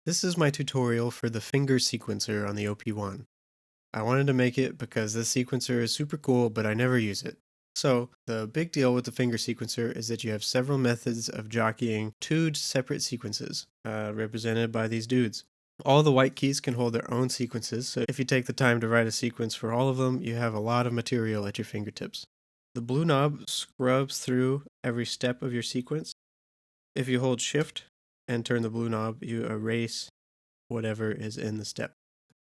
This is my tutorial for the finger sequencer on the OP-1. I wanted to make it because this sequencer is super cool, but I never use it. So, the big deal with the finger sequencer is that you have several methods of jockeying two separate sequences, represented by these dudes. All the white keys can hold their own sequences, so if you take the time to write a sequence for all of them, you have a lot of material at your fingertips. The blue knob scrubs through every step of your sequence. If you hold Shift and turn the blue knob, you erase whatever is in the step.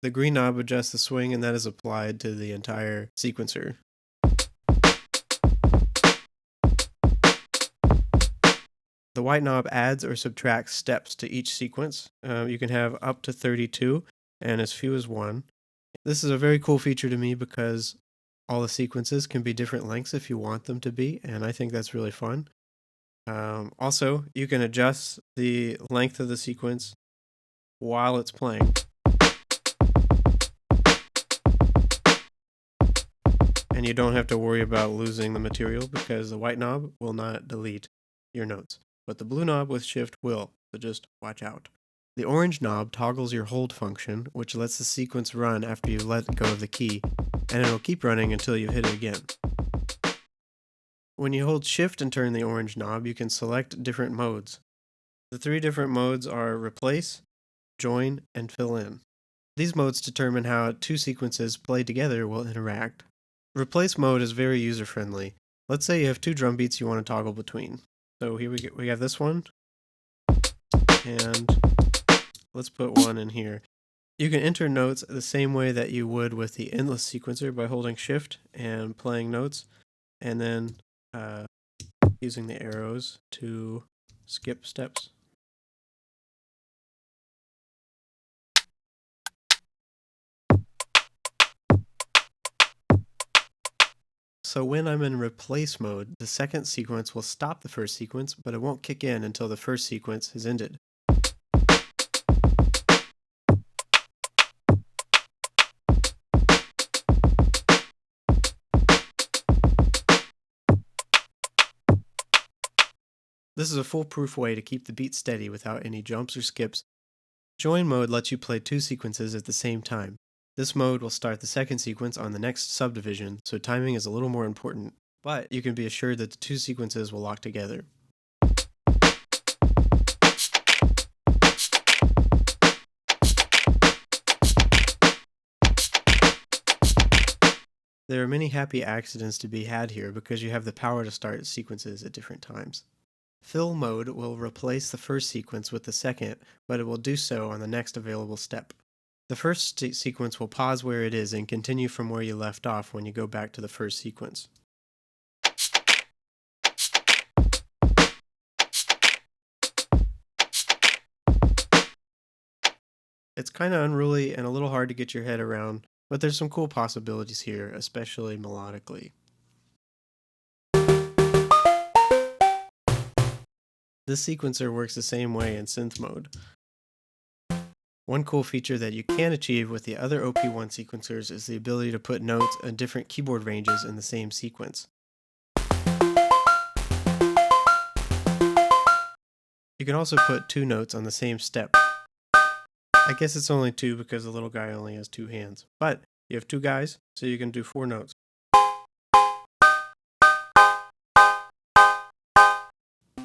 The green knob adjusts the swing, and that is applied to the entire sequencer. The white knob adds or subtracts steps to each sequence. You can have up to 32 and as few as 1. This is a very cool feature to me because all the sequences can be different lengths if you want them to be, and I think that's really fun. Also, you can adjust the length of the sequence while it's playing. And you don't have to worry about losing the material because the white knob will not delete your notes, but the blue knob with Shift will, so just watch out. The orange knob toggles your hold function, which lets the sequence run after you let go of the key, and it'll keep running until you hit it again. When you hold Shift and turn the orange knob, you can select different modes. The three different modes are Replace, Join, and Fill in. These modes determine how two sequences played together will interact. Replace mode is very user-friendly. Let's say you have two drum beats you want to toggle between. So here we have this one, and let's put one in here. You can enter notes the same way that you would with the endless sequencer by holding Shift and playing notes, and then using the arrows to skip steps. So when I'm in replace mode, the second sequence will stop the first sequence, but it won't kick in until the first sequence has ended. This is a foolproof way to keep the beat steady without any jumps or skips. Join mode lets you play two sequences at the same time. This mode will start the second sequence on the next subdivision, so timing is a little more important, but you can be assured that the two sequences will lock together. There are many happy accidents to be had here because you have the power to start sequences at different times. Fill mode will replace the first sequence with the second, but it will do so on the next available step. The first sequence will pause where it is and continue from where you left off when you go back to the first sequence. It's kind of unruly and a little hard to get your head around, but there's some cool possibilities here, especially melodically. This sequencer works the same way in synth mode. One cool feature that you can achieve with the other OP-1 sequencers is the ability to put notes in different keyboard ranges in the same sequence. You can also put two notes on the same step. I guess it's only two because the little guy only has two hands, but you have two guys, so you can do 4 notes.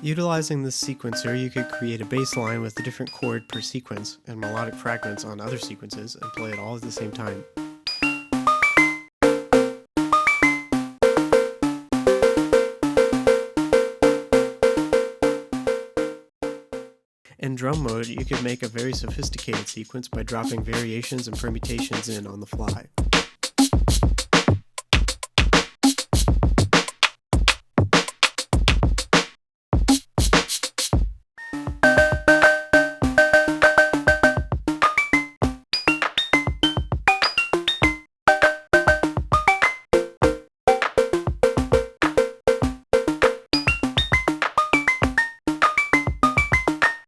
Utilizing this sequencer, you could create a bass line with a different chord per sequence and melodic fragments on other sequences and play it all at the same time. In drum mode, you could make a very sophisticated sequence by dropping variations and permutations in on the fly.